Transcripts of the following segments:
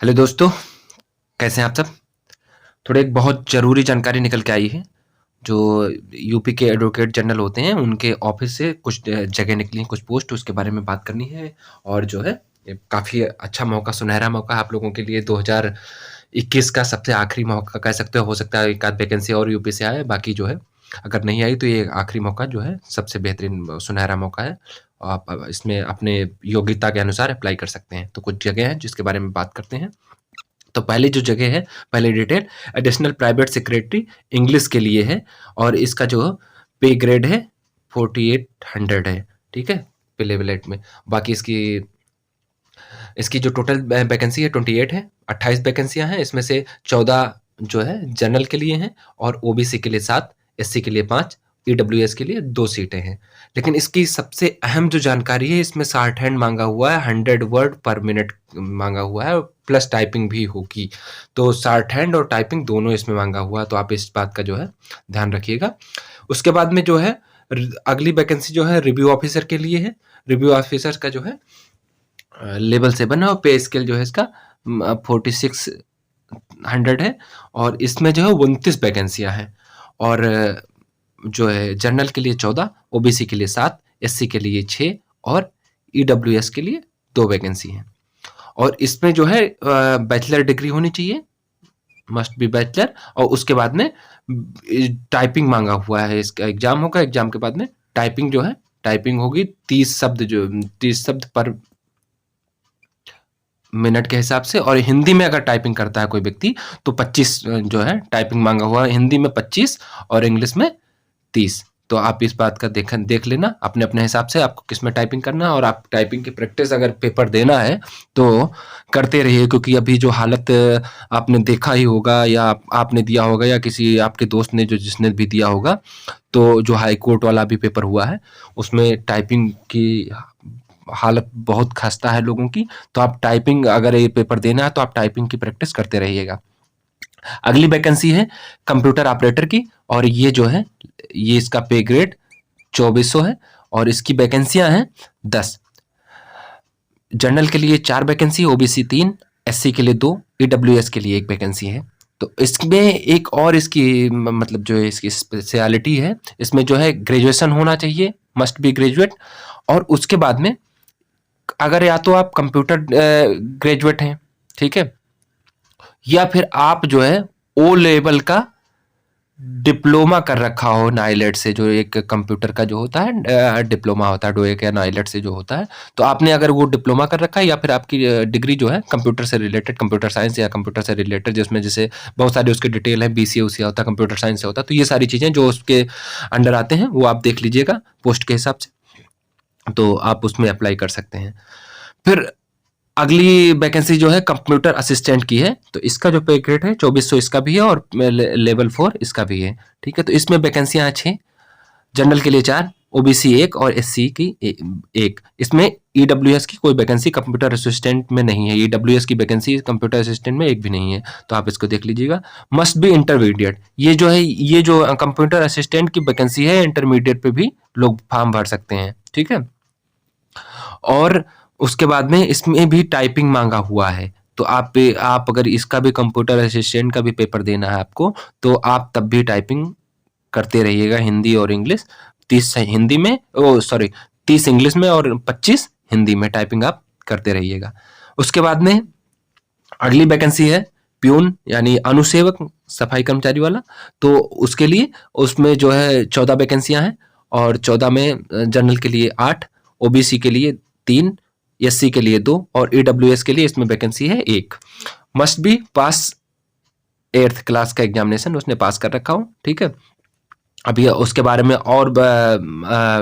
Hello दोस्तों, कैसे हैं आप सब? थोड़े एक बहुत ज़रूरी जानकारी निकल के आई है, जो यूपी के एडवोकेट जनरल होते हैं, उनके ऑफ़िस से कुछ जगह निकली हैं, कुछ पोस्ट उसके बारे में बात करनी है और जो है ये काफ़ी अच्छा मौका, सुनहरा मौका आप लोगों के लिए 2021 का सबसे आखिरी मौका कह सकते हो सकता है एक आध वैकेंसी और यूपी से आए, बाकी जो है अगर नहीं आई तो ये आखिरी मौका जो है सबसे बेहतरीन सुनहरा मौका है। आप इसमें अपने योग्यता के अनुसार अप्लाई कर सकते हैं। तो कुछ जगह हैं जिसके बारे में बात करते हैं। तो पहली जो जगह है, पहली detail additional private secretary English के लिए है और इसका जो पे ग्रेड है 4800 है, ठीक है? पे लेवलेट में। बाकी इसकी इसकी जो टोटल वैकेंसी है 28 है, 28 वैकेंसियाँ हैं, इसमें से 14 जो है जनरल के लिए हैं और ओबीसी के लिए 7, एससी के लिए 5, ईडब्ल्यूएस के लिए 2 सीटें हैं। लेकिन इसकी सबसे अहम जो जानकारी है इसमें शॉर्ट हैंड माँगा हुआ है, 100 वर्ड पर मिनट माँगा हुआ है और प्लस टाइपिंग भी होगी। तो शॉर्ट हैंड और टाइपिंग दोनों इसमें माँगा हुआ है, तो आप इस बात का जो है ध्यान रखिएगा। उसके बाद में जो है अगली वैकेंसी जो है रिव्यू ऑफिसर के लिए है। रिव्यू ऑफिसर का जो है लेवल 7 है और पे स्केल जो है इसका 4600 है और इसमें जो है 29 वैकेंसियाँ हैं और जो है जनरल के लिए 14, ओबीसी के लिए 7, एससी के लिए 6 और ईडब्ल्यूएस के लिए 2 वैकेंसी हैं और इसमें जो है बैचलर डिग्री होनी चाहिए, मस्ट बी बैचलर और उसके बाद में टाइपिंग मांगा हुआ है। इसका एग्जाम होगा, एग्जाम के बाद में टाइपिंग जो है टाइपिंग होगी 30 शब्द पर मिनट के हिसाब से और हिंदी में अगर टाइपिंग करता है कोई व्यक्ति तो 25 जो है टाइपिंग मांगा हुआ है, हिंदी में 25 और इंग्लिश में 30। तो आप इस बात का देख लेना अपने अपने हिसाब से आपको किस में टाइपिंग करना है और आप टाइपिंग की प्रैक्टिस अगर पेपर देना है तो करते रहिए, क्योंकि अभी जो हालत आपने देखा ही होगा या आपने दिया होगा या किसी आपके दोस्त ने जो जिसने भी दिया होगा, तो जो हाई कोर्ट वाला भी पेपर हुआ है उसमें टाइपिंग की हालत बहुत खस्ता है लोगों की। तो आप टाइपिंग अगर ये पेपर देना है तो आप टाइपिंग की प्रैक्टिस करते रहिएगा। अगली वैकेंसी है कंप्यूटर ऑपरेटर की और ये जो है ये इसका पे ग्रेड 2400 है और इसकी वैकेंसियां हैं 10। जनरल के लिए 4 वैकेंसी, ओबीसी 3, एससी के लिए 2, ईडब्ल्यूएस के लिए 1 वैकेंसी है। तो इसमें एक और इसकी मतलब जो है इसकी स्पेशलिटी है, इसमें जो है ग्रेजुएशन होना चाहिए, मस्ट बी ग्रेजुएट और उसके बाद में अगर या तो आप कंप्यूटर ग्रेजुएट हैं, ठीक है, या फिर आप जो है ओ लेवल का डिप्लोमा कर रखा हो नाइलेट से, जो एक कंप्यूटर का जो होता है डिप्लोमा होता है डोएक या नाइलेट से जो होता है, तो आपने अगर वो डिप्लोमा कर रखा है या फिर आपकी डिग्री जो है कंप्यूटर से रिलेटेड, कंप्यूटर साइंस या कंप्यूटर से रिलेटेड, जिसमें जैसे बहुत सारी उसके डिटेल है, बीसीए उसीए होता है, कंप्यूटर साइंस से होता है, तो ये सारी चीज़ें जो उसके अंडर आते हैं वो आप देख लीजिएगा पोस्ट के हिसाब से, तो आप उसमें अप्लाई कर सकते हैं। फिर अगली वैकेंसी जो है कंप्यूटर असिस्टेंट की है, तो इसका जो पे ग्रेड है 2400 इसका भी है और लेवल 4 इसका भी है, ठीक है। तो इसमें वैकेंसियां 6, जनरल के लिए 4, ओबीसी 1 और एससी की 1। इसमें ईडब्ल्यूएस की कोई वैकेंसी कंप्यूटर असिस्टेंट में नहीं है, ईडब्ल्यूएस की वैकेंसी कंप्यूटर असिस्टेंट में एक भी नहीं है, तो आप इसको देख लीजिएगा। मस्ट बी इंटरमीडिएट, ये जो है ये जो कंप्यूटर असिस्टेंट की वैकेंसी है इंटरमीडिएट पे भी लोग फॉर्म भर सकते हैं, ठीक है। और उसके बाद में इसमें भी टाइपिंग मांगा हुआ है, तो आप अगर इसका भी कंप्यूटर असिस्टेंट का भी पेपर देना है आपको, तो आप तब भी टाइपिंग करते रहिएगा, हिंदी और इंग्लिश। 30 हिंदी में, ओ सॉरी 30 इंग्लिश में और 25 हिंदी में टाइपिंग आप करते रहिएगा। उसके बाद में अगली वैकेंसी है प्यून यानी अनुसेवक, सफाई कर्मचारी वाला, तो उसके लिए उसमें जो है 14 वैकेंसियां हैं और 14 में जनरल के लिए 8, ओबीसी के लिए 3, एससी के लिए 2 और ईडब्ल्यूएस के लिए इसमें वैकेंसी है 1। Must be pass 8th class का एग्जामिनेशन उसने पास कर रखा हो, ठीक है। अभी उसके बारे में और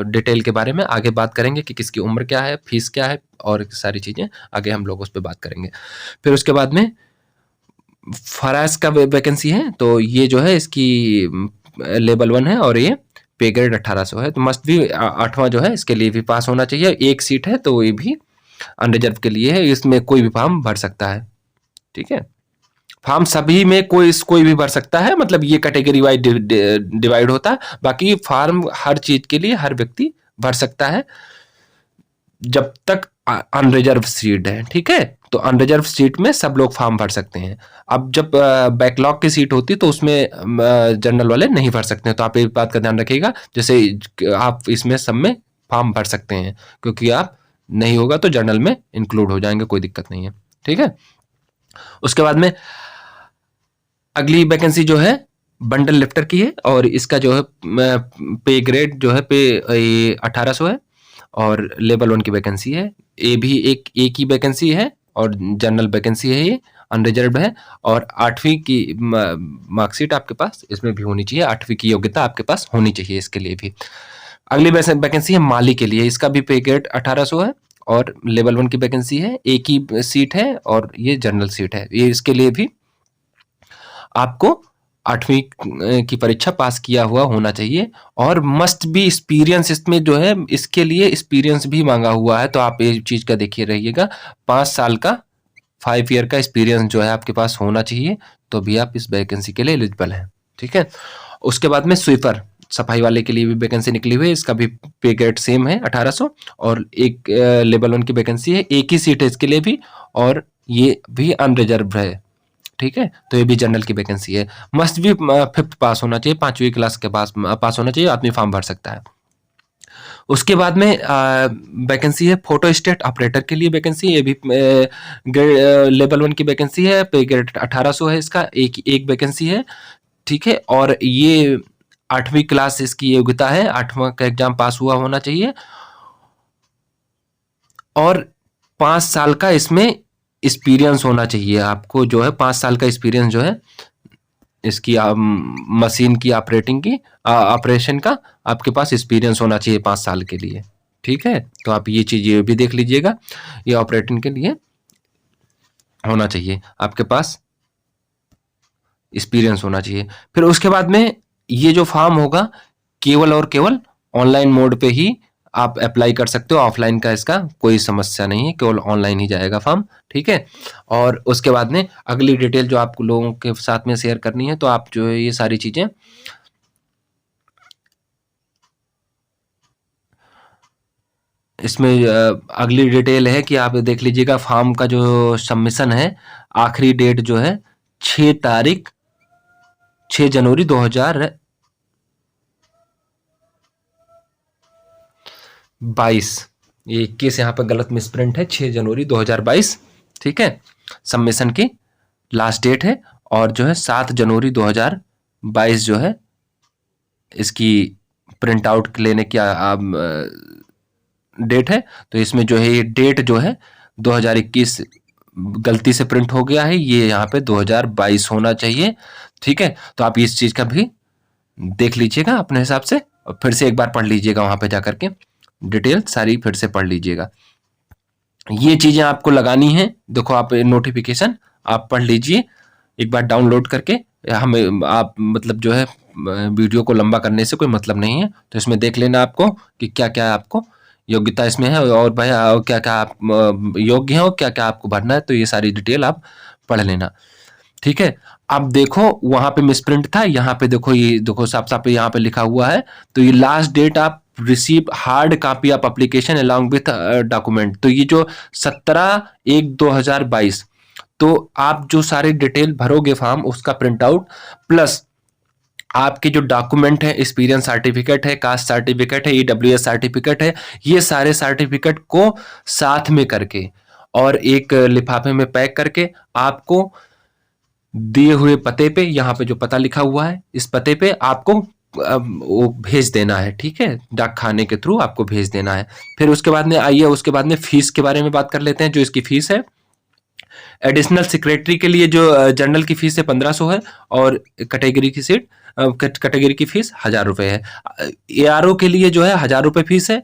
डिटेल के बारे में आगे बात करेंगे कि किसकी उम्र क्या है, फीस क्या है और सारी चीज़ें आगे हम लोग उस पर बात करेंगे। फिर उसके बाद में फराज का वैकेंसी है, तो ये जो है इसकी लेवल 1 है और ये पे ग्रेड 1800 है, तो मस्ट भी 8वां जो है इसके लिए भी पास होना चाहिए। एक सीट है तो ये भी अनरिजर्व के लिए है, इसमें कोई भी फॉर्म भर सकता है, ठीक है। फॉर्म सभी में कोई भी भर सकता है, मतलब ये कैटेगरी वाइज डिवाइड होता है, बाकी फॉर्म हर चीज के लिए हर व्यक्ति भर सकता है जब तक अनरिजर्व सीट है, ठीक है। तो अनरिजर्व सीट में सब लोग फॉर्म भर सकते हैं। अब जब बैकलॉग की सीट होती है तो उसमें जनरल वाले नहीं भर सकते हैं, तो आप एक बात का ध्यान रखिएगा। जैसे आप इसमें सब में फॉर्म भर सकते हैं, क्योंकि आप नहीं होगा तो जनरल में इंक्लूड हो जाएंगे, कोई दिक्कत नहीं है, ठीक है। उसके बाद में अगली वैकेंसी जो है बंडल लिफ्टर की है, और इसका जो है पे ग्रेड जो है पे 1800 है, और लेवल 1 की वैकेंसी है। ये भी एक ही वैकेंसी है और जनरल वैकेंसी है, ये अनरिजर्व है। और 8वीं की मार्कशीट आपके पास इसमें भी होनी चाहिए, 8वीं की योग्यता आपके पास होनी चाहिए इसके लिए भी। अगली वैकेंसी है माली के लिए, इसका भी पे ग्रेड 1800 है और लेवल 1 की वैकेंसी है, एक ही सीट है और ये जनरल सीट है। ये इसके लिए भी आपको 8वीं की परीक्षा पास किया हुआ होना चाहिए, और मस्ट बी एक्सपीरियंस, इसमें जो है इसके लिए एक्सपीरियंस भी मांगा हुआ है, तो आप ये चीज का देखिए रहिएगा। 5 साल का 5 ईयर का एक्सपीरियंस जो है आपके पास होना चाहिए, तो भी आप इस वैकेंसी के लिए एलिजिबल हैं, ठीक है। उसके बाद में स्वीपर सफाई वाले के लिए भी वैकेंसी निकली हुई है, इसका भी पे ग्रेड सेम है 1800, और एक लेवल 1 की वैकेंसी है, एक ही सीट है इसके लिए भी, और ये भी अनरिजर्व है, ठीक है। तो ये भी जनरल की वैकेंसी है। मस्ट भी 5th पास होना चाहिए, 5वीं क्लास के पास होना चाहिए, आदमी फॉर्म भर सकता है। उसके बाद में वैकेंसी है फोटो स्टेट ऑपरेटर के लिए वैकेंसी, ये भी लेवल 1 की वैकेंसी है, पे ग्रेड 1800 है इसका, एक वैकेंसी है, ठीक है। और ये 8वीं क्लास इसकी योग्यता है, 8वां का एग्जाम पास हुआ होना चाहिए, और 5 साल का इसमें एक्सपीरियंस होना चाहिए आपको, जो है 5 साल का एक्सपीरियंस जो है इसकी मशीन की ऑपरेटिंग की ऑपरेशन का आपके पास एक्सपीरियंस होना चाहिए 5 साल के लिए, ठीक है। तो आप ये चीज ये भी देख लीजिएगा, ये ऑपरेटिंग के लिए होना चाहिए, आपके पास एक्सपीरियंस होना चाहिए। फिर उसके बाद में ये जो फॉर्म होगा केवल और केवल ऑनलाइन मोड पे ही आप अप्लाई कर सकते हो, ऑफलाइन का इसका कोई समस्या नहीं है, केवल ऑनलाइन ही जाएगा फॉर्म, ठीक है। और उसके बाद में अगली डिटेल जो आपको लोगों के साथ में शेयर करनी है, तो आप जो है ये सारी चीजें इसमें अगली डिटेल है कि आप देख लीजिएगा। फॉर्म का जो सबमिशन है, आखिरी डेट जो है 6 जनवरी 2022, ये 21 यहाँ पर गलत मिसप्रिंट है, 6 जनवरी 2022, ठीक है। सबमिशन की लास्ट डेट है, और जो है 7 जनवरी 2022 जो है इसकी प्रिंट आउट लेने की डेट है। तो इसमें जो है ये डेट जो है 2021 गलती से प्रिंट हो गया है, ये यहाँ पे 2022 होना चाहिए, ठीक है। तो आप इस चीज का भी देख लीजिएगा अपने हिसाब से, और फिर से एक बार पढ़ लीजिएगा, वहां पे जाकर के डिटेल सारी फिर से पढ़ लीजिएगा। ये चीजें आपको लगानी है, देखो आप नोटिफिकेशन आप पढ़ लीजिए एक बार डाउनलोड करके, हमें आप मतलब जो है वीडियो को लंबा करने से कोई मतलब नहीं है, तो इसमें देख लेना आपको कि क्या क्या आपको योग्यता इसमें है, और भाई क्या क्या आप योग्य हैं और क्या क्या आपको भरना है, तो ये सारी डिटेल आप पढ़ लेना, ठीक है। अब देखो वहां पे मिसप्रिंट था, यहाँ पे देखो, ये देखो साफ साफ यहाँ पे लिखा हुआ है, तो ये लास्ट डेट आप receive hard copy of application along with document, तो ये जो 17/1/2022, तो आप जो सारे डिटेल भरोगे फॉर्म उसका प्रिंट आउट, प्लस आपके जो डॉक्यूमेंट है, एक्सपीरियंस सर्टिफिकेट है, कास्ट सर्टिफिकेट है, ईडब्ल्यूएस सर्टिफिकेट है, ये सारे सर्टिफिकेट को साथ में करके और एक लिफाफे में पैक करके आपको दिए हुए पते पे, यहाँ पे जो पता लिखा हुआ है इस पते पे आपको वो भेज देना है, ठीक है। डाक खाने के थ्रू आपको भेज देना है। फिर उसके बाद में आइए, उसके बाद में फीस के बारे में बात कर लेते हैं। जो इसकी फीस है, एडिशनल सेक्रेटरी के लिए जो जनरल की फीस है 1500 है, और कैटेगरी की सीट कैटेगरी की फीस 1000 रुपए है। एआरओ के लिए जो है 1000 रुपए फीस है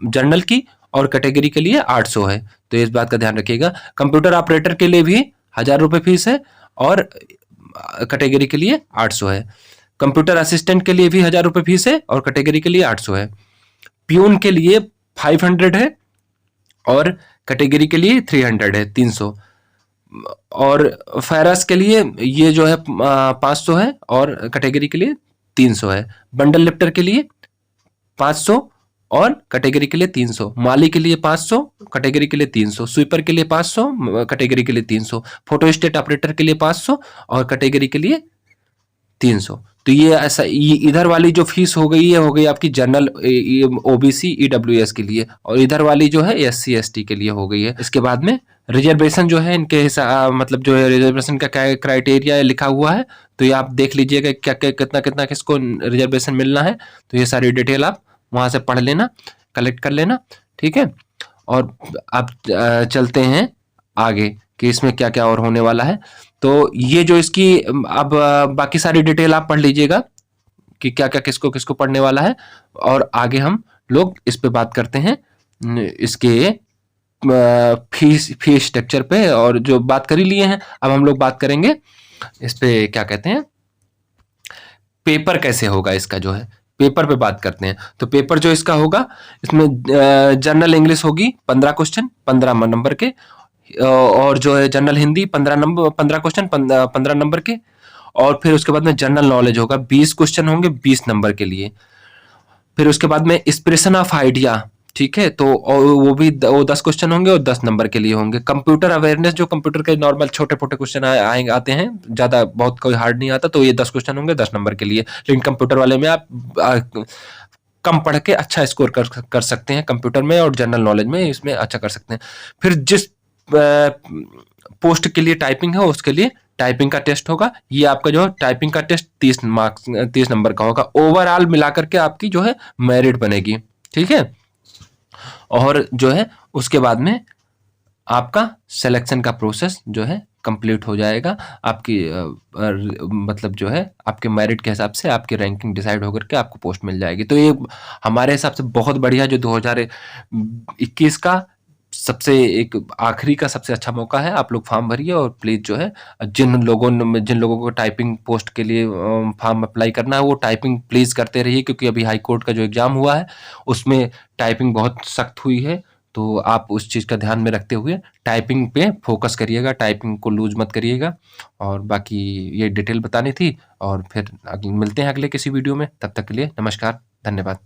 जनरल की, और कैटेगरी के लिए 800 है, तो इस बात का ध्यान रखिएगा। कंप्यूटर ऑपरेटर के लिए भी 1000 रुपए फीस है, और कैटेगरी के लिए 800 है। कंप्यूटर असिस्टेंट के लिए भी 1000 रुपए फीस है, और कैटेगरी के लिए 800 है। प्यून के लिए 500 है, और कैटेगरी के लिए 300 है, 300। और फेरस के लिए ये जो है 500 है, और कैटेगरी के लिए 300 है। बंडल लिफ्टर के लिए 500, और कैटेगरी के लिए 300, माली के लिए 500, कैटेगरी के लिए 300, स्वीपर के लिए 500, कैटेगरी के लिए 300, फोटोस्टेट ऑपरेटर के लिए 500 और कैटेगरी के लिए 300। तो ये ऐसा इधर वाली जो फीस हो गई ये हो गई आपकी जनरल ओबीसी ईडब्ल्यूएस के लिए, और इधर वाली जो है एससी एसटी के लिए हो गई है। इसके बाद में रिजर्वेशन जो है इनके हिसाब मतलब जो है रिजर्वेशन का क्या क्राइटेरिया लिखा हुआ है, तो ये आप देख लीजिएगा क्या क्या कितना कितना किसको रिजर्वेशन मिलना है। तो ये सारी डिटेल आप वहां से पढ़ लेना, कलेक्ट कर लेना, ठीक है। और आप चलते हैं आगे कि इसमें क्या क्या और होने वाला है। तो ये जो इसकी अब बाकी सारी डिटेल आप पढ़ लीजिएगा कि क्या क्या किसको किसको पढ़ने वाला है, और आगे हम लोग इस पे बात करते हैं इसके फी स्ट्रक्चर पे, और जो बात कर ही लिए हैं अब हम लोग बात करेंगे इस पे क्या कहते हैं पेपर कैसे होगा इसका, जो है पेपर पे बात करते हैं। तो पेपर जो इसका होगा इसमें जनरल इंग्लिश होगी 15 क्वेश्चन 15 नंबर के, और जो है जनरल हिंदी 15 क्वेश्चन 15 नंबर के, और फिर उसके बाद में जनरल नॉलेज होगा 20 क्वेश्चन होंगे 20 नंबर के लिए। फिर उसके बाद में एक्सप्रेशन ऑफ आइडिया, ठीक है, तो वो भी वो 10 क्वेश्चन होंगे और 10 नंबर के लिए होंगे। कंप्यूटर अवेयरनेस जो कंप्यूटर के नॉर्मल छोटे छोटे क्वेश्चन आएंगे आते हैं, ज्यादा बहुत कोई हार्ड नहीं आता, तो ये 10 क्वेश्चन होंगे 10 नंबर के लिए। लेकिन कंप्यूटर वाले में आप कम पढ़ के अच्छा स्कोर कर सकते हैं कंप्यूटर में, और जनरल नॉलेज में इसमें अच्छा कर सकते हैं। फिर जिस पोस्ट के लिए टाइपिंग है उसके लिए टाइपिंग का टेस्ट होगा। ये आपका जो टाइपिंग का टेस्ट 30 नंबर का होगा। ओवरऑल मिलाकर के आपकी जो है मेरिट बनेगी, ठीक है। और जो है उसके बाद में आपका सिलेक्शन का प्रोसेस जो है कंप्लीट हो जाएगा। आपकी मतलब जो है आपके मेरिट के हिसाब से आपकी रैंकिंग डिसाइड होकर के आपको पोस्ट मिल जाएगी। तो ये हमारे हिसाब से बहुत बढ़िया जो 2021 का सबसे एक आखिरी का सबसे अच्छा मौका है। आप लोग फॉर्म भरिए, और प्लीज जो है जिन लोगों को टाइपिंग पोस्ट के लिए फॉर्म अप्लाई करना है वो टाइपिंग प्लीज करते रहिए, क्योंकि अभी हाई कोर्ट का जो एग्जाम हुआ है उसमें टाइपिंग बहुत सख्त हुई है। तो आप उस चीज़ का ध्यान में रखते हुए टाइपिंग पे फोकस करिएगा, टाइपिंग को लूज मत करिएगा। और बाकी ये डिटेल बतानी थी, और फिर मिलते हैं अगले किसी वीडियो में। तब तक के लिए नमस्कार, धन्यवाद।